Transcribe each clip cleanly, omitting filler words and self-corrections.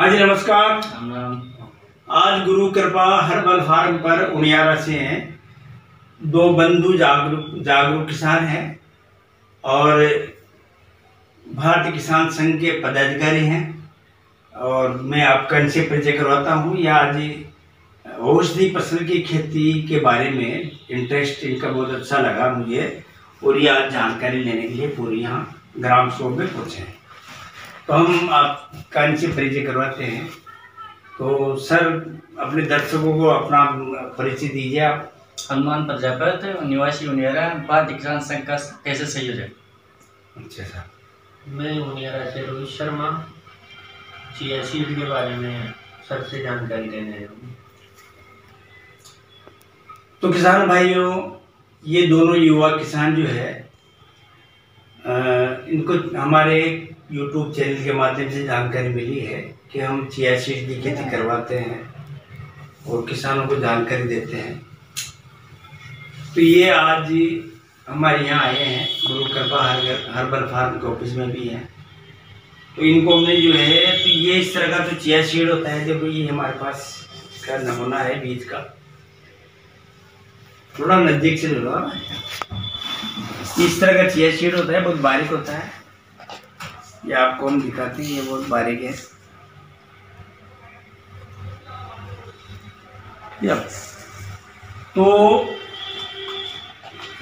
हाँ जी नमस्कार। राम राम। आज गुरु कृपा हर्बल फार्म पर उनियारा से हैं दो बंधु जागरूक किसान हैं और भारतीय किसान संघ के पदाधिकारी हैं और मैं आपका इनसे परिचय करवाता हूँ। यह आज औषधि फसल की खेती के बारे में इंटरेस्ट इनका बहुत अच्छा लगा मुझे और ये आज जानकारी लेने के लिए पूरी यहाँ ग्राम शोभ में पहुँचे हैं। तो हम आपका इनसे परिचय करवाते हैं। तो सर अपने दर्शकों को अपना परिचय दीजिए आप। हनुमान प्रजापति, निवासी उनियारा, भारतीय किसान संघ का कैसे संयोजक। अच्छा सर। मैं उनियारा से रोहित शर्मा, चिया सीड के बारे में सबसे जानकारी देने आया हूँ। तो किसान भाइयों, ये दोनों युवा किसान जो है इनको हमारे YouTube चैनल के माध्यम से जानकारी मिली है कि हम चिया सीड की खेती करवाते हैं और किसानों को जानकारी देते हैं। तो ये आज हमारे यहाँ आए हैं, गुरु कृपा हर्बल फार्म के ऑफिस में भी हैं। तो इनको हमने जो है तो ये इस तरह का जो चिया सीड होता है, देखो ये हमारे पास इसका नमूना है बीज का। थोड़ा नज़दीक से लो। इस तरह का चिया सीड होता है, बहुत बारीक होता है। ये आपको हम दिखाते हैं, ये बहुत बारीक है। तो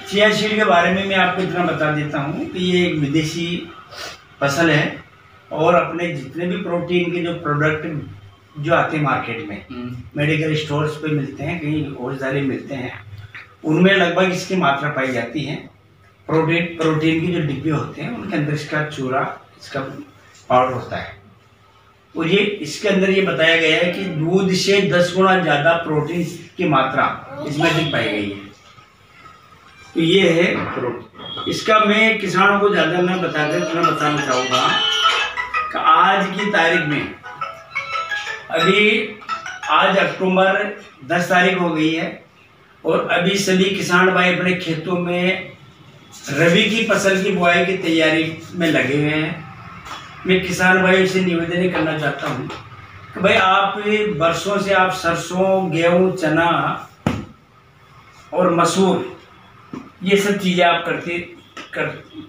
चिया सीड के बारे में मैं आपको इतना बता देता हूँ कि ये एक विदेशी फसल है और अपने जितने भी प्रोटीन के जो प्रोडक्ट जो आते हैं मार्केट में, मेडिकल स्टोर्स पे मिलते हैं, कहीं और सारे मिलते हैं, उनमें लगभग इसकी मात्रा पाई जाती है। प्रोटीन की जो डिब्बे होते हैं उनके अंदर इसका चूरा, इसका पाउडर होता है और ये इसके अंदर ये बताया गया है कि दूध से 10 गुना ज़्यादा प्रोटीन की मात्रा इसमें अधिक पाई गई है। तो ये है प्रोटीन। इसका मैं किसानों को ज़्यादा न बताना चाहूँगा कि आज की तारीख में अभी आज अक्टूबर 10 तारीख हो गई है और अभी सभी किसान भाई अपने खेतों में रबी की फसल की बुआई की तैयारी में लगे हुए हैं। मैं किसान भाइयों से निवेदन करना चाहता हूँ कि भाई आप बरसों से आप सरसों, गेहूँ, चना और मसूर ये सब चीज़ें आप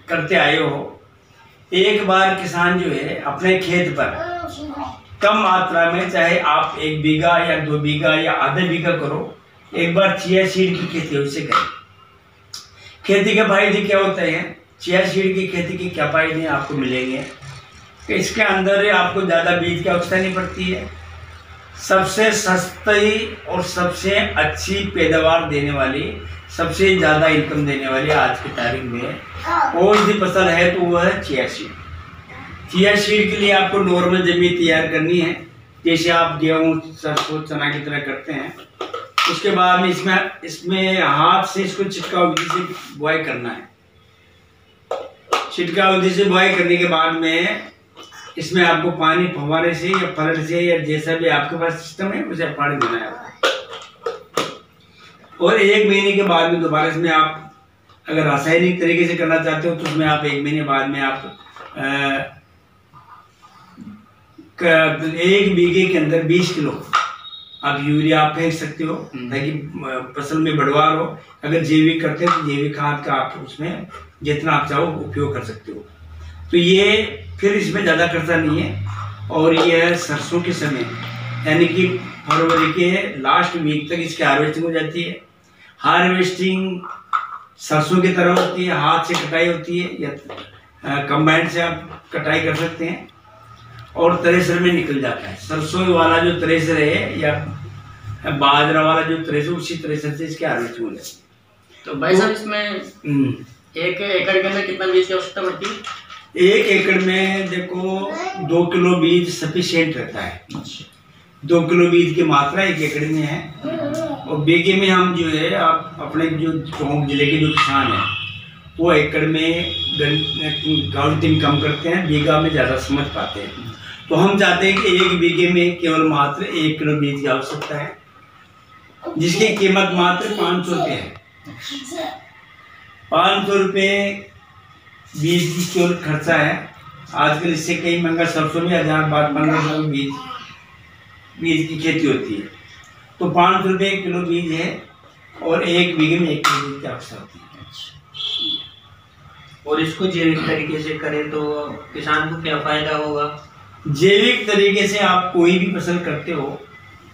करते आए हो। एक बार किसान जो है अपने खेत पर कम मात्रा में, चाहे आप 1 बीघा या 2 बीघा या आधे बीघा करो, एक बार चिया सीड की खेती उससे करें। खेती के फायदे क्या होते हैं, चिया सीड की खेती के क्या फायदे आपको मिलेंगे कि इसके अंदर आपको ज़्यादा बीज की आवश्यकता नहीं पड़ती है। सबसे सस्ती और सबसे अच्छी पैदावार देने वाली, सबसे ज़्यादा इनकम देने वाली आज की तारीख में औषधि फसल है तो वह है चिया सीड। चिया सीड के लिए आपको नॉर्मल ज़मीन तैयार करनी है, जैसे आप गेहूँ, सरसों, चना की तरह करते हैं। उसके बाद में इसमें हाथ से इसको छिटकाव विधि से बुआई करना है। छिटकाव विधि से बुआई करने के बाद में इसमें आपको पानी फव्वारे से या पलट से या जैसा भी आपके पास सिस्टम है उसे पानी देना है। और 1 महीने के बाद में दोबारा इसमें आप अगर रासायनिक तरीके से करना चाहते हो तो उसमें आप 1 महीने बाद में आप 1 बीघे के अंदर 20 किलो आप यूरिया आप फेंक सकते हो ताकि फसल में बढ़वार हो। अगर जैविक करते हो तो जैविक खाद का आप उसमें जितना आप चाहो उपयोग कर सकते हो। तो ये फिर इसमें ज़्यादा खर्चा नहीं है और ये है सरसों के समय, यानी कि फरवरी के लास्ट वीक तक इसकी हार्वेस्टिंग हो जाती है। हार्वेस्टिंग सरसों की तरह होती है, हाथ से कटाई होती है या कंबाइन से आप कटाई कर सकते हैं और थ्रेशर में निकल जाता है। सरसों वाला जो थ्रेशर है या बाजरा वाला जो थ्रेशर, उसी थ्रेशर से इसकी हार्वेस्टिंग हो जाती है। तो भाई साहब इसमें 1 एकड़ के अंदर कितना बीज की आवश्यकता पड़ती है? 1 एकड़ में देखो 2 किलो बीज सफिशिएंट रहता है। 2 किलो बीज की मात्रा 1 एकड़ में है और बीघे में हम जो है आप अपने जो टोंक जिले के जो किसान हैं वो एकड़ में गणित कम करते हैं, बीघा में ज़्यादा समझ पाते हैं। तो हम चाहते हैं कि 1 बीघे में केवल मात्र 1 किलो बीज की आवश्यकता है, जिसकी कीमत मात्र 500 रुपये है। 500 रुपये बीज की केवल खर्चा है। आजकल इससे कई महंगा सरसों में 1000 1200 बीज बीज की खेती होती है। तो 5 रुपये किलो बीज है और 1 बीघे में 1 किलो बीज की आवश्यकता होती है। और इसको जैविक तरीके से करें तो किसान को क्या फायदा होगा? जैविक तरीके से आप कोई भी फसल करते हो,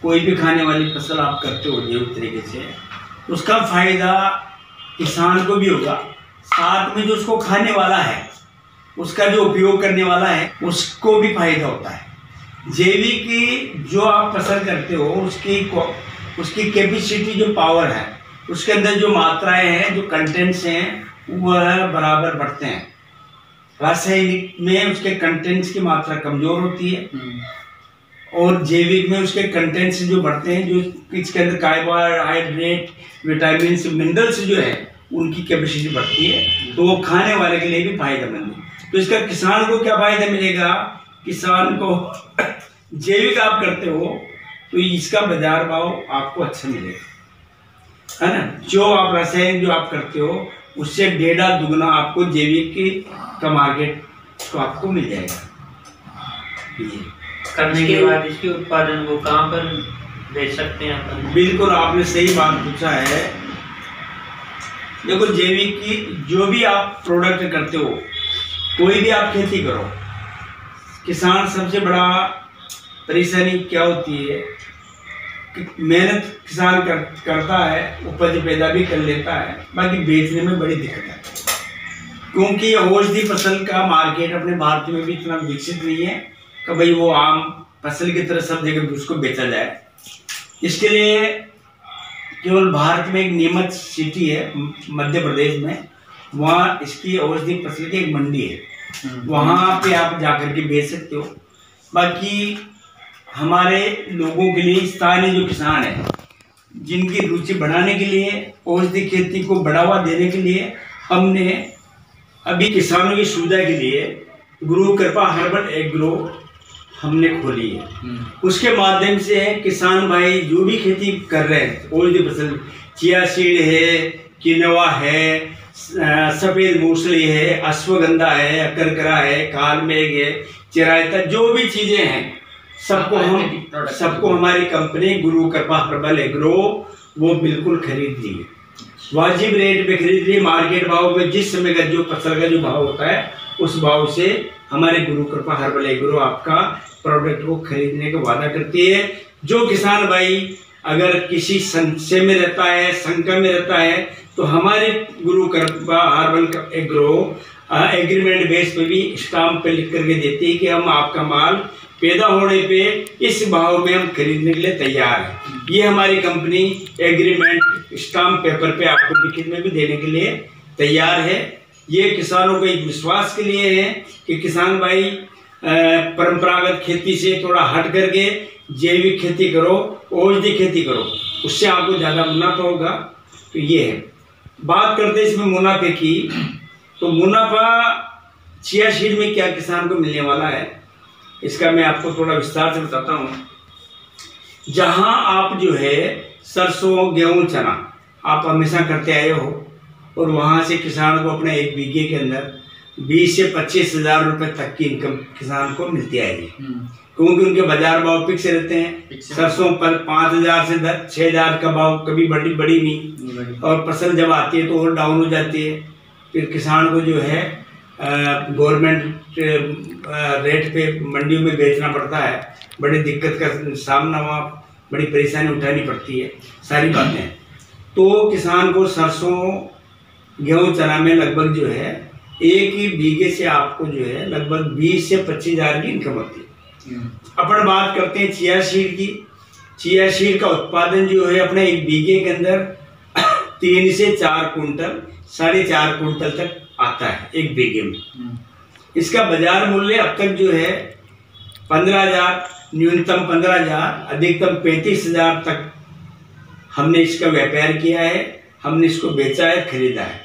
कोई भी खाने वाली फसल आप करते हो जैविक तरीके से, उसका फायदा किसान को भी होगा, साथ में जो उसको खाने वाला है, उसका जो उपयोग करने वाला है, उसको भी फायदा होता है। जैविक जो आप फसल करते हो उसकी कैपेसिटी, जो पावर है, उसके अंदर जो मात्राएं हैं, जो कंटेंट्स हैं, वह बराबर बढ़ते हैं। रासायनिक में उसके कंटेंट्स की मात्रा कमजोर होती है और जैविक में उसके कंटेंट्स जो बढ़ते हैं, जो इसके अंदर कार्बोहाइड्रेट, विटामिन, मिनरल्स जो है, उनकी कैपेसिटी बढ़ती है, तो वो खाने वाले के लिए भी फायदेमंद है। तो इसका किसान को क्या फायदा मिलेगा? किसान को जैविक आप करते हो तो इसका बाजार भाव आपको अच्छा मिलेगा, है ना। जो आप रासायनिक जो आप करते हो उससे 1.5 दुगना आपको जैविक का मार्केट तो आपको मिल जाएगा। करने के बाद इसके उत्पादन को कहाँ पर बेच सकते हैं अपन? बिल्कुल आपने सही बात पूछा है। देखो, जैविक की जो भी आप प्रोडक्ट करते हो, कोई भी आप खेती करो, किसान सबसे बड़ा परेशानी क्या होती है कि मेहनत किसान करता है, उपज पैदा भी कर लेता है, बाकी बेचने में बड़ी दिक्कत है, क्योंकि औषधि फसल का मार्केट अपने भारत में भी इतना विकसित नहीं है कि भाई वो आम फसल की तरह सब जगह उसको बेचा जाए। इसके लिए केवल भारत में एक नीमच सिटी है मध्य प्रदेश में, वहाँ इसकी औषधि फसल की एक मंडी है, वहाँ पे आप जाकर के बेच सकते हो। बाकी हमारे लोगों के लिए, स्थानीय जो किसान है, जिनकी रुचि बढ़ाने के लिए, औषधि खेती को बढ़ावा देने के लिए, हमने अभी किसानों की सुविधा के लिए गुरु कृपा हर्बल एग्रो हमने खोली है। उसके माध्यम से किसान भाई जो भी खेती कर रहे हैं, औषधि फसल, चिया सीड है, किनवा है, सफेद मूंगफली है, अश्वगंधा है, अकरकरा है, कालमेघ है, चिरायता, जो भी चीजें हैं सबको हमारी कंपनी गुरु कृपा हर्बल एग्रो वो बिल्कुल खरीद ली है, वाजिब रेट पे खरीद ली। मार्केट भाव में जिस समय का जो फसल का जो भाव होता है, उस भाव से हमारे गुरु कृपा हर्बल एग्रो आपका प्रोडक्ट को खरीदने का वादा करती है। जो किसान भाई अगर किसी संशय में रहता है, शंका में रहता है, तो हमारे गुरु कृपा हर्बल एग्रो एग्रीमेंट बेस पे भी स्टाम्प पे लिख करके देती है कि हम आपका माल पैदा होने पे इस भाव में हम खरीदने के लिए तैयार हैं। ये हमारी कंपनी एग्रीमेंट स्टाम्प पेपर पे आपको लिखित में भी देने के लिए तैयार है। ये किसानों को एक विश्वास के लिए है कि किसान भाई परंपरागत खेती से थोड़ा हट करके जैविक खेती करो, औषधि खेती करो, उससे आपको ज़्यादा मुनाफा होगा। तो ये है। बात करते इसमें मुनाफे की, तो मुनाफा चिया सीड में क्या किसान को मिलने वाला है, इसका मैं आपको थोड़ा विस्तार से बताता हूँ। जहाँ आप जो है सरसों, गेहूँ, चना आप हमेशा करते आए हो, और वहाँ से किसान को अपने 1 बीघे के अंदर 20 से 25 हजार रुपये तक की इनकम किसान को मिलती आएगी, क्योंकि उनके बाजार भाव फिक्स रहते हैं। सरसों पर 5,000 से 6,000 का भाव कभी बड़ी नहीं, और फसल जब आती है तो और डाउन हो जाती है। फिर किसान को जो है गवर्नमेंट रेट पे मंडियों में बेचना पड़ता है, बड़ी दिक्कत का सामना, वहाँ बड़ी परेशानी उठानी पड़ती है, सारी बातें। तो किसान को सरसों, गेहूँ, चना में लगभग जो है 1 ही बीघे से आपको जो है लगभग 20 से 25 हजार की इनकम होती है। अपन बात करते हैं चिया सीड की। चिया सीड का उत्पादन जो है अपने 1 बीघे के अंदर 3 से 4 कुंटल, 4.5 कुंटल तक आता है 1 बीघे में। इसका बाजार मूल्य अब तक जो है 15,000, न्यूनतम 15,000, अधिकतम 35,000 तक हमने इसका व्यापार किया है, हमने इसको बेचा है, खरीदा है।